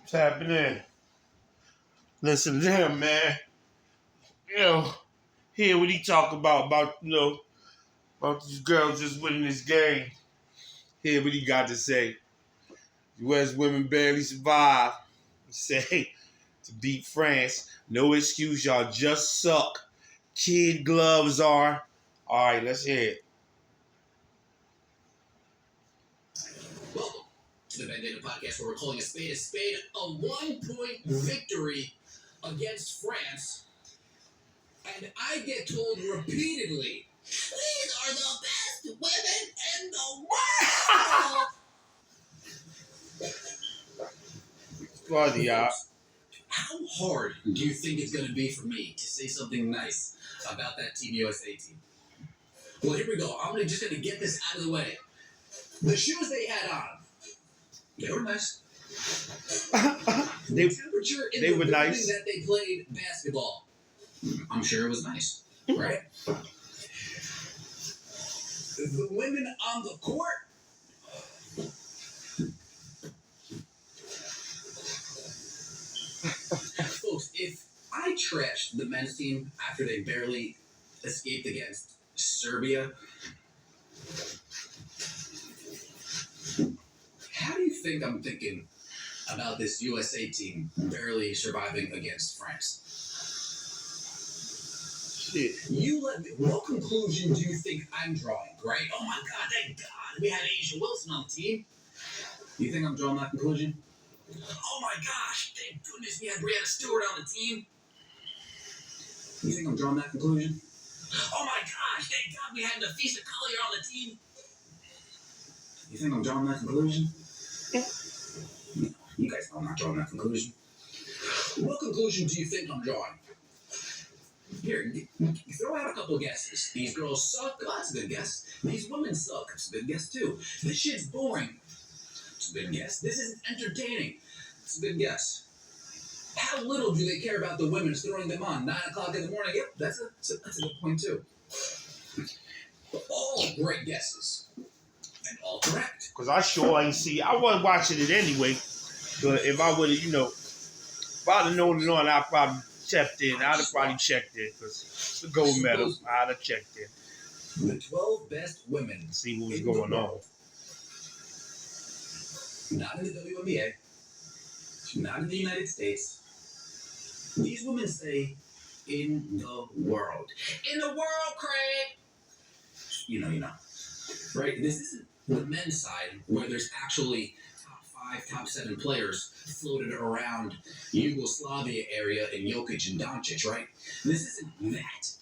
What's happening? Listen to him, man. Hear what he talk about these girls just winning this game. Hear what he got to say. U.S. women barely survive. He say to beat France. No excuse, y'all just suck. Kid gloves are. All right, let's hear it. Welcome to the Vendetta Podcast, where we're calling a spade, a 1-point victory against France. And I get told repeatedly, these are the best women in the world! Funny, y'all. How hard do you think it's going to be for me to say something nice about that Team USA team? Well, here we go. I'm just going to get this out of the way. The shoes they had on, they were nice. The temperature in the building nice. that they played basketball, I'm sure it was nice, right? The women on the court, folks, if I trashed the men's team after they barely escaped against Serbia, how do you think I'm thinking about this USA team barely surviving against France? Shit. You let me. What conclusion do you think I'm drawing, right? Oh my God, thank God we had Asia Wilson on the team. You think I'm drawing that conclusion? Oh my gosh, thank goodness we had Brianna Stewart on the team. You think I'm drawing that conclusion? Oh my gosh, thank God we had Nafisa Collier on the team. You think I'm drawing that conclusion? No, you guys know I'm not drawing that conclusion. What conclusion do you think I'm drawing? Here, throw out a couple of guesses. These girls suck. Oh, that's a good guess. These women suck. That's a good guess, too. This shit's boring. It's a good guess. This isn't entertaining. It's a good guess. How little do they care about the women throwing them on 9 o'clock in the morning? Yep, that's a good point, too. All great guesses. And all correct. Because I sure ain't see. I wasn't watching it anyway. But if I would have, if I'd have known I'd probably checked in. I'd have probably checked in. Because it's the gold medal. I'd have checked in. The 12 best women. See what was going on. Not in the WNBA. Not in the United States. These women say, in the world. In the world, Craig! You know. Right? This isn't the men's side where there's actually top 5, top 7 players floated around Yugoslavia area in Jokic and Doncic, right? This isn't that.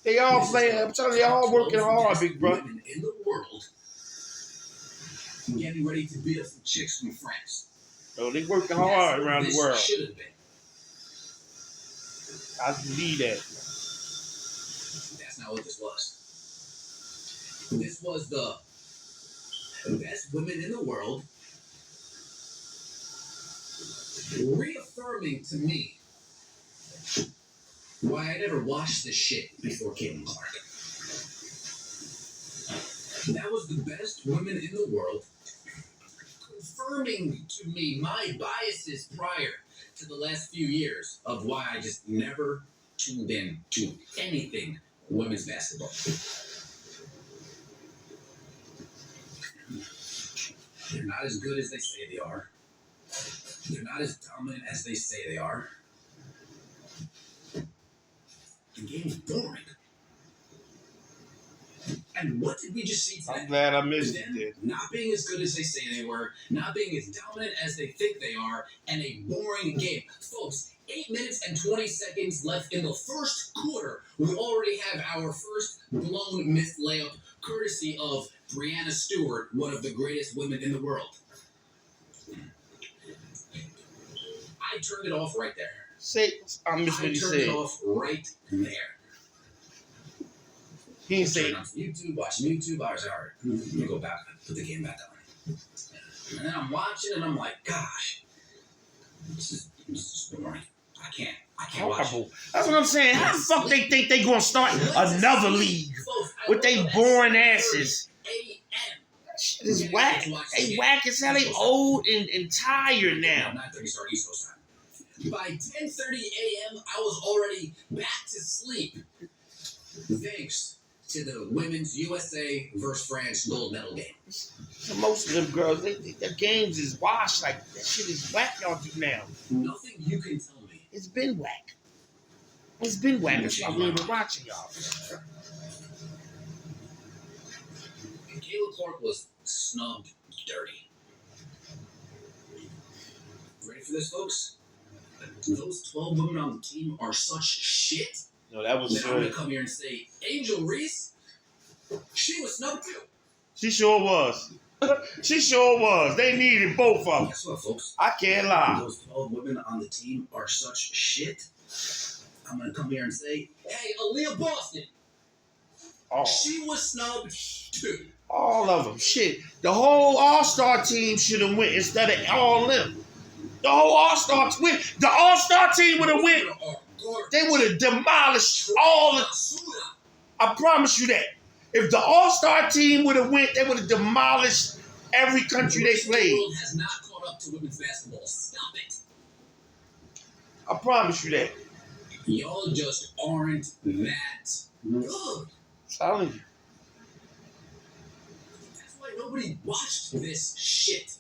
They all playing. I'm telling you, they all working hard, big brother. Women in the world getting ready to beat up some chicks from France. Oh, they working hard around the world. Should have been. I believe that. That's not what this was. This was the best women in the world reaffirming to me why I never watched this shit before Caitlin Clark. That was the best women in the world confirming to me my biases prior to the last few years of why I just never tuned in to anything women's basketball. They're not as good as they say they are. They're not as dominant as they say they are. The game's boring. And what did we just see today? I'm glad I missed it. Not being as good as they say they were, not being as dominant as they think they are, and a boring game. Folks, 8 minutes and 20 seconds left in the first quarter. We already have our first blown missed layup, courtesy of Brianna Stewart, one of the greatest women in the world. I turned it off right there. I missed what he said. I turned it off right there. He didn't say. On YouTube, watching YouTube. I was alright. Let me go back, put the game back on. And then I'm watching, and I'm like, gosh, this is boring. I can't watch it. That's what I'm saying. How the fuck they think they gonna start another league with they boring asses? shit is whack. They whack as hell. They old and tired now. 9:30 start East Coast time. By 10:30 a.m., I was already back to sleep. Thanks to the women's USA versus France gold medal game. So most of them girls, their games is washed. Like, that shit is whack y'all do now. Nothing you can tell me. It's been whack. It's been whack. That's why we ain't been watching y'all. Kayla Clark was snubbed dirty. Ready for this, folks? Those 12 women on the team are such shit. No, that was Now I'm gonna come here and say, Angel Reese, she was snubbed too. She sure was. She sure was. They needed both of them. Guess what, folks? I can't lie. Those 12 women on the team are such shit. I'm gonna come here and say, hey, Aaliyah Boston, Oh, she was snubbed too. all of them. Shit. The whole All-Star team should have went instead of all them. The whole All-Star win. The All-Star team would have went. They would have demolished all the. I promise you that. If the All-Star team would have went, they would have demolished every country they played. The world has not caught up to women's basketball. Stop it. I promise you that. Y'all just aren't that good. Telling you. That's why nobody watched this shit.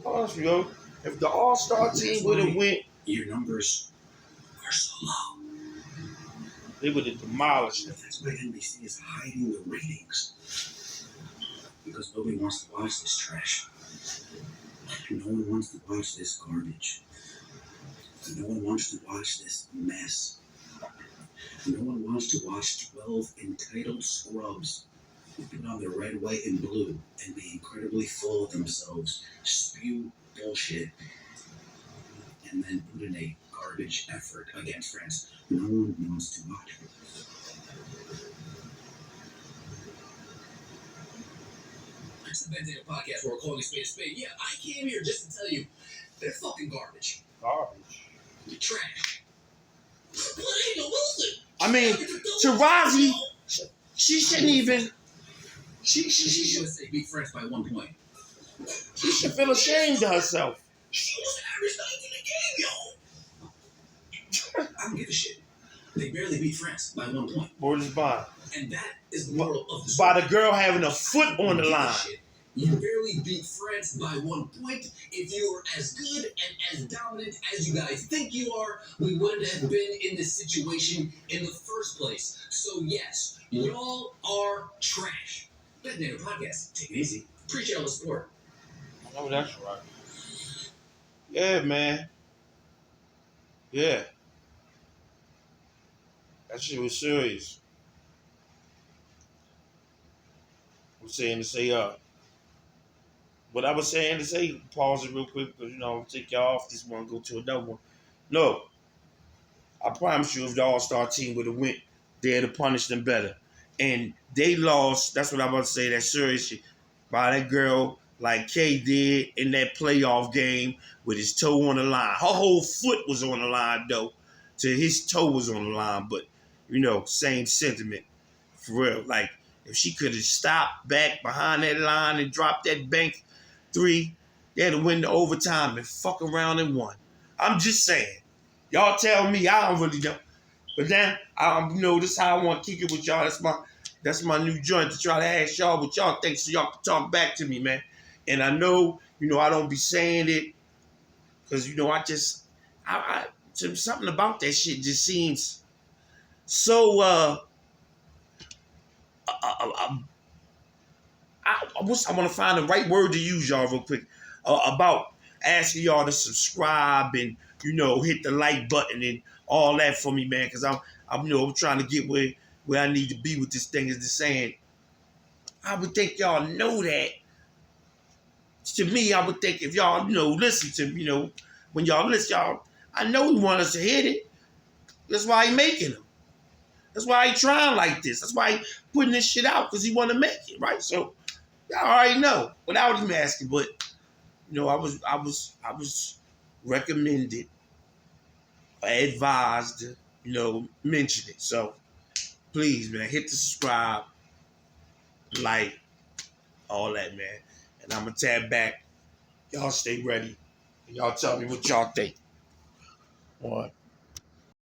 Honestly, yo, if the All-Star team would have went, your numbers are so low. they would have demolished them. That's why NBC is hiding the ratings. Because nobody wants to watch this trash. No one wants to watch this garbage. No one wants to watch this mess. No one wants to watch 12 entitled scrubs put on their red, white, and blue and be incredibly full of themselves, spew bullshit, and then put in a garbage effort against France. No one wants to watch it. It's the Ben Taylor podcast where we're calling a spade a spade. Yeah, I came here just to tell you they're fucking garbage. Garbage. They're trash. But Angel Wilson. I mean, Tarazi, she shouldn't even. She should. USA beat France by 1 point. She should feel ashamed of herself. She was average 9 in the game, yo. I don't give a shit. They barely beat France by 1 point. Word is bond. And that is the moral of the story. By the girl having a foot on the line. You barely beat France by 1 point. If you were as good and as dominant as you guys think you are, we wouldn't have been in this situation in the first place. So yes, y'all are trash. Ben Taylor podcast. Take it easy. Appreciate all the support. I know that's right. Yeah, man. Yeah. That shit was serious. I'm saying to say, what I was saying to say, pause it real quick, because, you know, take y'all off this one, go to another one. No. I promise you, if the All-Star team would have went, they'd have punished them better. And they lost, that's what I'm about to say, that serious shit, by that girl like Kay did in that playoff game with his toe on the line. Her whole foot was on the line, though, till his toe was on the line. But, you know, same sentiment, for real. Like, if she could have stopped back behind that line and dropped that bank three, they had to win the overtime and fuck around and won. I'm just saying. Y'all tell me, I don't really know. But then, you know, this is how I want to kick it with y'all. That's my new joint to try to ask y'all what y'all think so y'all can talk back to me, man. And I know, you know, I don't be saying it because, you know, something about that shit just seems so, I want to find the right word to use, y'all, real quick, about asking y'all to subscribe and, you know, hit the like button and all that for me, man, because I'm you know, I'm trying to get where I need to be with this thing, is just saying, I would think y'all know that. To me, I would think if y'all, you know, listen to me, you know, when y'all listen, y'all, I know he want us to hit it. That's why he making them. That's why he trying like this. That's why he putting this shit out, because he want to make it, right? So y'all already know without him asking, but you know, I was recommended, advised, you know, mention it. So please, man, hit the subscribe, like, all that, man. And I'm gonna tab back. Y'all stay ready. And y'all tell me what y'all think. One.